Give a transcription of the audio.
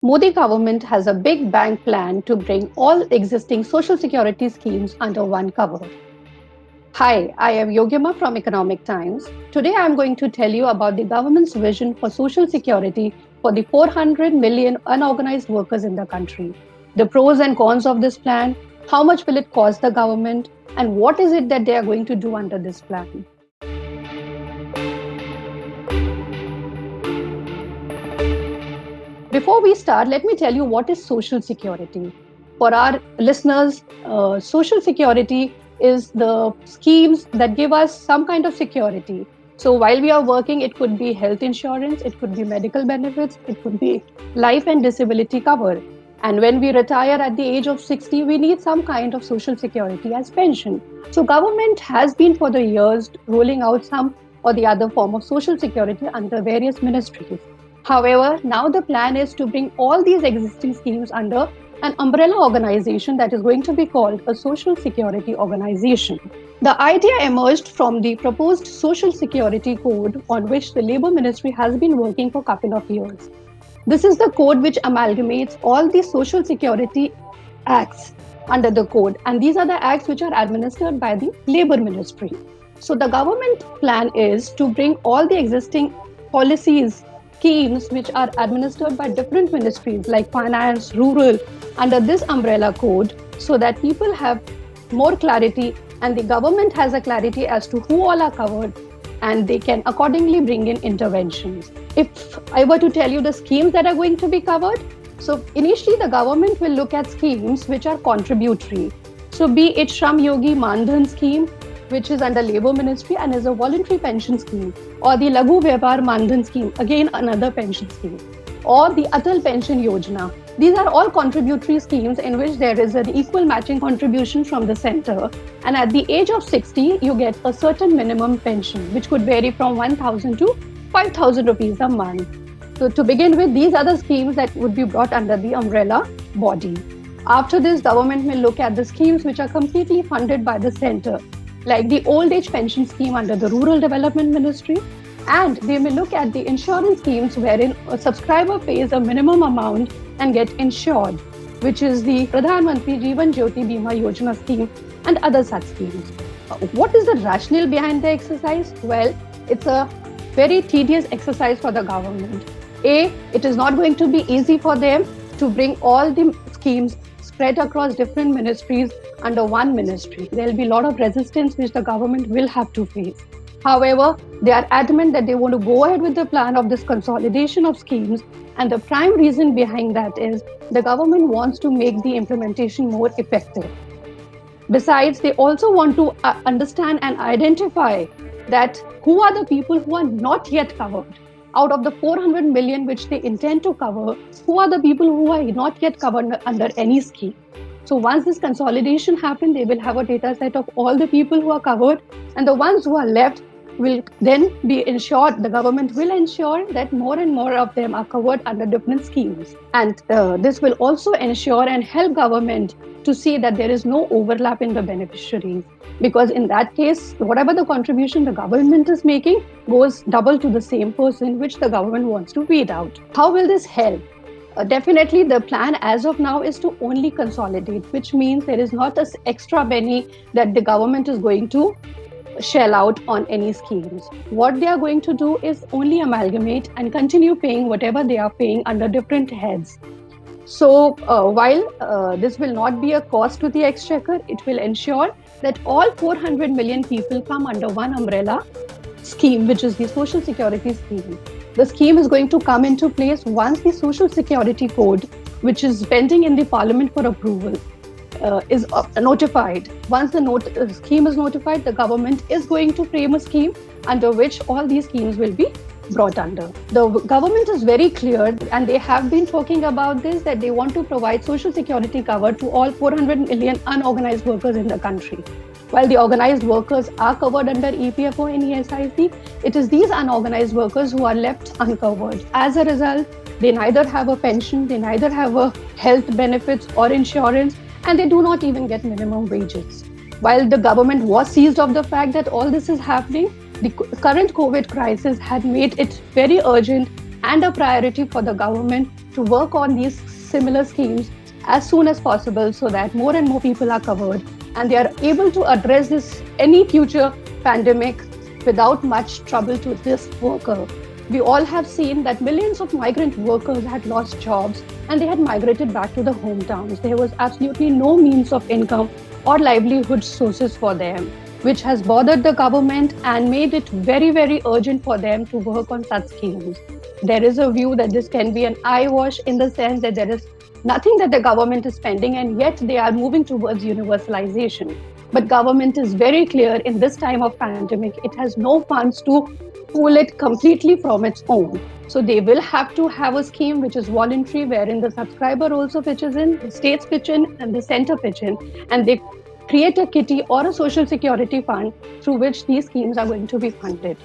Modi government has a big bang plan to bring all existing social security schemes under one cover. Hi, I am Yogyama from Economic Times. Today I am going to tell you about the government's vision for social security for the 400 million unorganized workers in the country. The pros and cons of this plan, how much will it cost the government, and what is it that they are going to do under this plan. Before we start, let me tell you what is social security. For our listeners, social security is the schemes that give us some kind of security. So while we are working, it could be health insurance, it could be medical benefits, it could be life and disability cover. And when we retire at the age of 60, we need some kind of social security as pension. So government has been for the years rolling out some or the other form of social security under various ministries. However, now the plan is to bring all these existing schemes under an umbrella organization that is going to be called a Social Security Organization. The idea emerged from the proposed Social Security Code on which the Labour Ministry has been working for a couple of years. This is the code which amalgamates all the Social Security Acts under the code, and these are the acts which are administered by the Labour Ministry. So the government plan is to bring all the existing policies, schemes which are administered by different ministries like finance, rural, under this umbrella code so that people have more clarity and the government has a clarity as to who all are covered and they can accordingly bring in interventions. If I were to tell you the schemes that are going to be covered, so initially the government will look at schemes which are contributory. So be it Shram Yogi Mandhan scheme, which is under Labour Ministry and is a voluntary pension scheme, or the Laghu Vyapar Mandhan scheme, again another pension scheme, or the Atal Pension Yojana. These are all contributory schemes in which there is an equal matching contribution from the centre, and at the age of 60, you get a certain minimum pension, which could vary from 1,000 to 5,000 rupees a month. So to begin with, these are the schemes that would be brought under the umbrella body. After this, government may look at the schemes which are completely funded by the centre, like the old age pension scheme under the Rural Development Ministry, and they may look at the insurance schemes wherein a subscriber pays a minimum amount and get insured, which is the Pradhan Mantri Jeevan Jyoti Bima Yojana scheme and other such schemes. What is the rationale behind the exercise? Well, it's a very tedious exercise for the government. It is not going to be easy for them to bring all the schemes spread across different ministries under one ministry. There will be a lot of resistance which the government will have to face. However, they are adamant that they want to go ahead with the plan of this consolidation of schemes, and the prime reason behind that is the government wants to make the implementation more effective. Besides, they also want to understand and identify that who are the people who are not yet covered. Out of the 400 million which they intend to cover, who are the people who are not yet covered under any scheme? So once this consolidation happens, they will have a data set of all the people who are covered, and the ones who are left will then be ensured, the government will ensure that more and more of them are covered under different schemes. And this will also ensure and help government to see that there is no overlap in the beneficiaries. Because in that case, whatever the contribution the government is making goes double to the same person, which the government wants to weed out. How will this help? Definitely, the plan as of now is to only consolidate, which means there is not an extra penny that the government is going to shell out on any schemes. What they are going to do is only amalgamate and continue paying whatever they are paying under different heads. So while this will not be a cost to the exchequer, it will ensure that all 400 million people come under one umbrella scheme, which is the Social Security scheme. The scheme is going to come into place once the Social Security Code, which is pending in the Parliament for approval, is notified. Once the scheme is notified, the government is going to frame a scheme under which all these schemes will be brought under. The government is very clear, and they have been talking about this, that they want to provide social security cover to all 400 million unorganized workers in the country. While the organized workers are covered under EPFO and ESIC, it is these unorganized workers who are left uncovered. As a result, they neither have a pension, they neither have a health benefits or insurance, and they do not even get minimum wages. While the government was seized of the fact that all this is happening, the current COVID crisis had made it very urgent and a priority for the government to work on these similar schemes as soon as possible so that more and more people are covered and they are able to address this any future pandemic without much trouble to this worker. We all have seen that millions of migrant workers had lost jobs and they had migrated back to the hometowns. There was absolutely no means of income or livelihood sources for them, which has bothered the government and made it very, very urgent for them to work on such schemes. There is a view that this can be an eyewash in the sense that there is nothing that the government is spending and yet they are moving towards universalization. But government is very clear in this time of pandemic, it has no funds to pull it completely from its own. So they will have to have a scheme which is voluntary, wherein the subscriber also pitches in, the states pitch in, and the center pitch in, and they create a kitty or a social security fund through which these schemes are going to be funded.